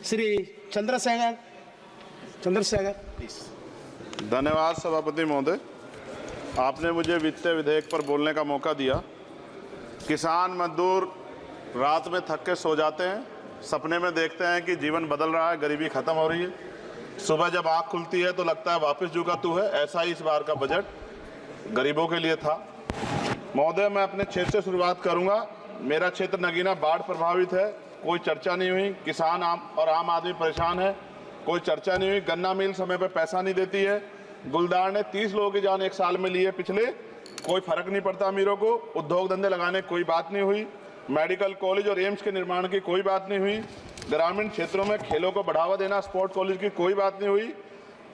Shri Chandrashekhar please. धन्यवाद सभापति महोदय, आपने मुझे वित्तीय विधेयक पर बोलने का मौका दिया। किसान मजदूर रात में थक के सो जाते हैं, सपने में देखते हैं कि जीवन बदल रहा है, गरीबी खत्म हो रही है। सुबह जब आँख खुलती है तो लगता है वापस जू का तू है। ऐसा ही इस बार का बजट गरीबों के लिए था। महोदय, मैं अपने क्षेत्र से शुरुआत करूंगा। मेरा क्षेत्र नगीना बाढ़ प्रभावित है, कोई चर्चा नहीं हुई। किसान आम आदमी परेशान है, कोई चर्चा नहीं हुई। गन्ना मिल समय पर पैसा नहीं देती है। गुलदार ने 30 लोगों की जान एक साल में ली है पिछले, कोई फर्क नहीं पड़ता अमीरों को। उद्योग धंधे लगाने कोई बात नहीं हुई। मेडिकल कॉलेज और एम्स के निर्माण की कोई बात नहीं हुई। ग्रामीण क्षेत्रों में खेलों को बढ़ावा देना, स्पोर्ट्स कॉलेज की कोई बात नहीं हुई।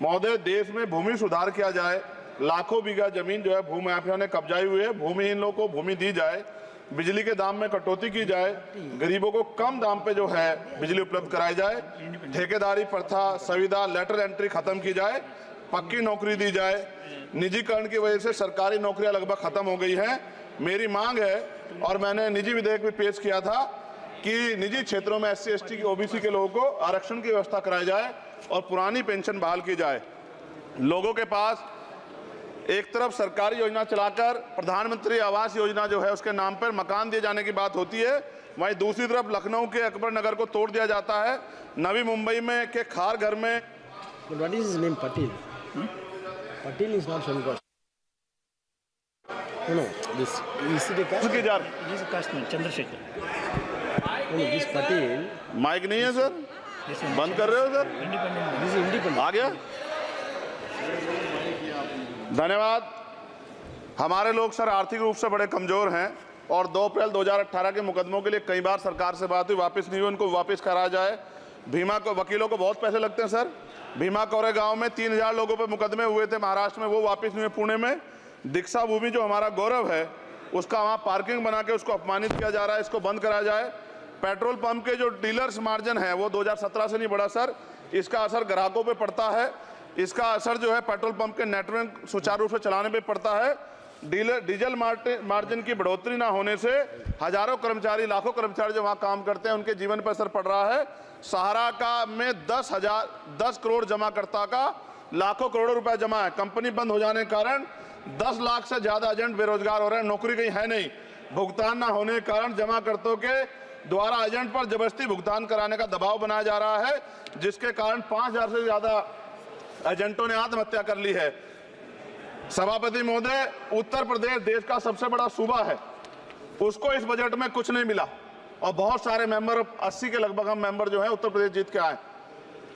महोदय, देश में भूमि सुधार किया जाए। लाखों बीघा जमीन जो है भूमाफिया ने कब्जाई हुई है, भूमिहीन लोगों को भूमि दी जाए। बिजली के दाम में कटौती की जाए, गरीबों को कम दाम पे जो है बिजली उपलब्ध कराई जाए। ठेकेदारी प्रथा, संविदा, लेटर एंट्री खत्म की जाए, पक्की नौकरी दी जाए। निजीकरण की वजह से सरकारी नौकरियां लगभग खत्म हो गई हैं। मेरी मांग है, और मैंने निजी विधेयक भी पेश किया था, कि निजी क्षेत्रों में SC ST की OBC के लोगों को आरक्षण की व्यवस्था कराई जाए और पुरानी पेंशन बहाल की जाए। लोगों के पास एक तरफ सरकारी योजना चलाकर प्रधानमंत्री आवास योजना जो है उसके नाम पर मकान दिए जाने की बात होती है, वहीं दूसरी तरफ लखनऊ के अकबर नगर को तोड़ दिया जाता है। नवी मुंबई में के खार घर में What is his name? Patil. Patil is not Shankar. No, this is the caste. की जा This is Kashmir, Chandrasekhar. No, this Patil. Mic नहीं है सर, This one, बंद कर रहे हो sir? independent. This is independent. आ गया। धन्यवाद। हमारे लोग सर आर्थिक रूप से बड़े कमजोर हैं और 2 अप्रैल 2018 के मुकदमों के लिए कई बार सरकार से बात हुई, वापस नहीं हुई। उनको वापस करा जाए। भीमा को वकीलों को बहुत पैसे लगते हैं सर। भीमा कोरे गांव में 3000 लोगों पे मुकदमे हुए थे महाराष्ट्र में, वो वापस नहीं हुए। पुणे में दीक्षा भूमि जो हमारा गौरव है, उसका वहाँ पार्किंग बना के उसको अपमानित किया जा रहा है, इसको बंद कराया जाए। पेट्रोल पंप के जो डीलर्स मार्जिन है वो 2017 से नहीं बढ़ा सर, इसका असर ग्राहकों पे पड़ता है। इसका असर जो है पेट्रोल पंप के नेटवर्क सुचारू रूप से चलाने पे पड़ता है। डीजल मार्जिन की बढ़ोतरी ना होने से हजारों कर्मचारी, लाखों कर्मचारी जो वहाँ काम करते हैं उनके जीवन पर असर पड़ रहा है। सहारा का में 10 करोड़ जमाकर्ता का लाखों करोड़ों रुपए जमा है। कंपनी बंद हो जाने के कारण 10 लाख से ज्यादा एजेंट बेरोजगार हो रहे हैं, नौकरी कहीं है नहीं। भुगतान ना होने के कारण जमाकर्ताओं के द्वारा एजेंट पर जबरदस्ती भुगतान कराने का दबाव बनाया जा रहा है, जिसके कारण 5000 से ज्यादा एजेंटों ने आत्महत्या कर ली है। सभापति महोदय, उत्तर प्रदेश देश का सबसे बड़ा सूबा है, उसको इस बजट में कुछ नहीं मिला और बहुत सारे मेंबर, 80 के लगभग हम मेंबर जो है उत्तर प्रदेश जीत के आए,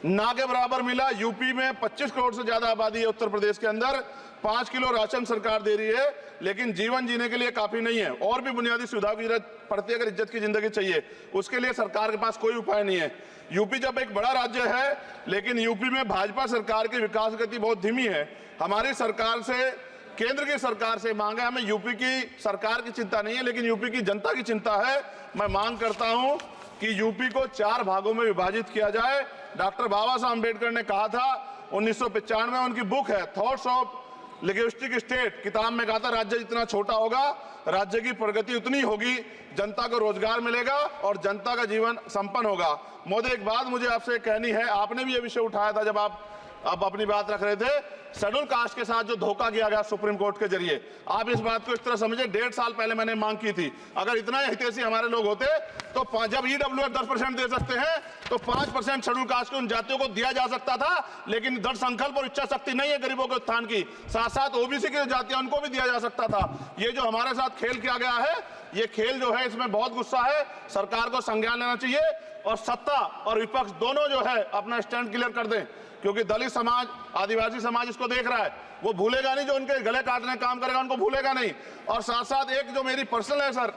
ना के बराबर मिला। यूपी में 25 करोड़ से ज्यादा आबादी है उत्तर प्रदेश के अंदर, 5 किलो राशन सरकार दे रही है, लेकिन जीवन जीने के लिए काफी नहीं है। और भी बुनियादी सुविधाओं की जरूरत पड़ती है। अगर इज्जत की जिंदगी चाहिए, उसके लिए सरकार के पास कोई उपाय नहीं है। यूपी जब एक बड़ा राज्य है, लेकिन यूपी में भाजपा सरकार की विकास गति बहुत धीमी है। हमारी सरकार से, केंद्र की सरकार से मांग है, हमें यूपी की सरकार की चिंता नहीं है, लेकिन यूपी की जनता की चिंता है। मैं मांग करता हूं कि यूपी को 4 भागों में विभाजित किया जाए। डॉक्टर बाबा साहब अम्बेडकर ने कहा था 1995 में, उनकी बुक है थॉट्स ऑफ लिंग्विस्टिक स्टेट, किताब में कहा था राज्य जितना छोटा होगा, राज्य की प्रगति उतनी होगी, जनता को रोजगार मिलेगा और जनता का जीवन संपन्न होगा। मोदी, एक बात मुझे आपसे कहनी है, आपने भी ये विषय उठाया था जब आप अपनी बात रख रहे थे, शेड्यूल कास्ट के साथ जो धोखा किया गया सुप्रीम कोर्ट के जरिए, आप इस बात को इस तरह समझे। 1.5 साल पहले मैंने मांग की थी, अगर इतना हितैषी हमारे लोग होते तो जब EWF 10% दे सकते हैं तो 5% शेड्यूल कास्ट के उन जातियों को दिया जा सकता था, लेकिन दृढ़ संकल्प और इच्छा शक्ति नहीं है गरीबों के उत्थान की। साथ साथ OBC की जातियां, उनको भी दिया जा सकता था। ये जो हमारे साथ खेल किया गया है, ये खेल जो है इसमें बहुत गुस्सा है, सरकार को संज्ञान लेना चाहिए और सत्ता और विपक्ष दोनों जो है अपना स्टैंड क्लियर कर दें, क्योंकि दलित समाज, आदिवासी समाज इसको देख रहा है, वो भूलेगा नहीं। जो उनके गले काटने का काम करेगा उनको भूलेगा नहीं। और साथ साथ एक जो मेरी पर्सनल है सर,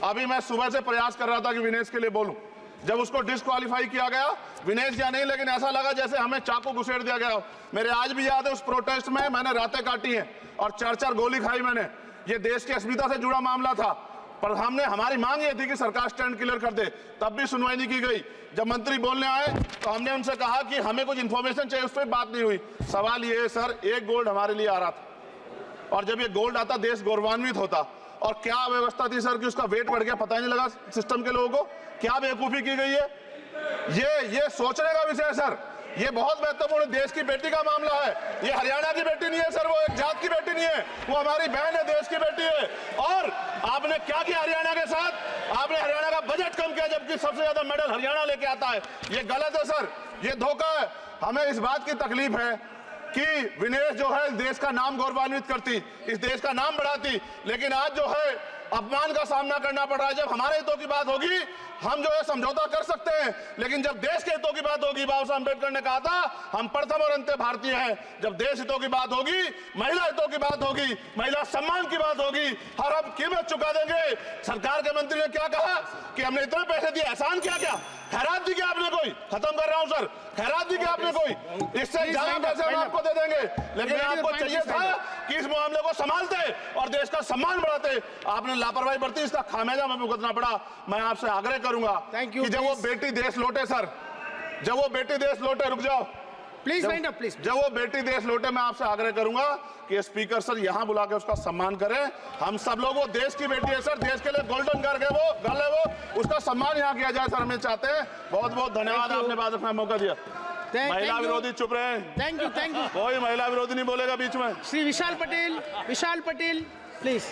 अभी मैं सुबह से प्रयास कर रहा था कि विनेश के लिए बोलूं, जब उसको डिस्क्वालीफाई किया गया, विनेश या नहीं, लेकिन ऐसा लगा जैसे हमें चाकू घुसेड़ दिया गया। मेरे आज भी याद है उस प्रोटेस्ट में मैंने रातें काटी हैं और 4-4 गोली खाई मैंने। ये देश की अस्मिता से जुड़ा मामला था, पर हमारी मांग ये थी कि सरकार स्टैंड क्लियर कर दे, तब भी सुनवाई नहीं की गई। जब मंत्री बोलने आए तो हमने उनसे कहा कि हमें कुछ इंफॉर्मेशन चाहिए, उस पर बात नहीं हुई। सवाल ये है सर, 1 गोल्ड हमारे लिए आ रहा था, और जब ये गोल्ड आता देश गौरवान्वित होता। और क्या व्यवस्था थी सर कि उसका वेट बढ़ गया, पता ही नहीं लगा सिस्टम के लोगों को। क्या बेवकूफी की गई है। ये सोचने का विषय है सर। ये बहुत महत्वपूर्ण देश की बेटी का मामला है। ये हरियाणा की बेटी नहीं है सर, वो एक जात की बेटी नहीं है, वो हमारी बहन है, देश की बेटी है। और आपने क्या किया हरियाणा के साथ? आपने हरियाणा का बजट कम किया, जबकि सबसे ज्यादा मेडल हरियाणा लेके आता है। ये गलत है सर, ये धोखा है। हमें इस बात की तकलीफ है कि विनेश जो है देश का नाम गौरवान्वित करती, इस देश का नाम बढ़ाती, लेकिन आज जो है अपमान का सामना करना पड़ रहा है। जब हमारे हितों की बात होगी हम जो है समझौता कर सकते हैं, लेकिन जब देश के हितों की बात होगी, बाबा साहब अम्बेडकर ने कहा था हम प्रथम और अंत्य भारतीय हैं। जब देश हितों की बात होगी, महिला हितों की बात होगी, महिला सम्मान की बात होगी, हर हम कीमत चुका देंगे। सरकार के मंत्री ने क्या कहा कि हमने इतने पैसे दिए, एहसान किया क्या? खैरात दी क्या आपने कोई? खत्म कर रहा हूं सर, खैरात दी क्या आपने कोई? इससे ज्यादा पैसे हम आपको दे देंगे, लेकिन आपको चाहिए था कि इस मामले को संभालते और देश का सम्मान बढ़ाते। आपने लापरवाही बरती, इसका खामियाजा हमें भुगतना पड़ा। मैं आपसे आग्रह करूंगा कि जब वो बेटी देश लौटे सर, जब वो बेटी देश लौटे, रुक जाओ प्लीज वाइंड अप प्लीज। जब वो बेटी देश लौटे, मैं आपसे आग्रह करूंगा कि स्पीकर सर यहां बुला के उसका सम्मान करें। हम सब लोग, वो देश की बेटी है सर, देश के लिए गोल्डन गर्ल है वो, गर्ल है वो, उसका सम्मान यहां किया जाए सर, हमें चाहते हैं। बहुत बहुत धन्यवाद, आपने बात रखने का मौका दिया। महिला विरोधी चुप रहे। थैंक यू कोई महिला विरोधी नहीं बोलेगा बीच में। श्री विशाल पटेल प्लीज।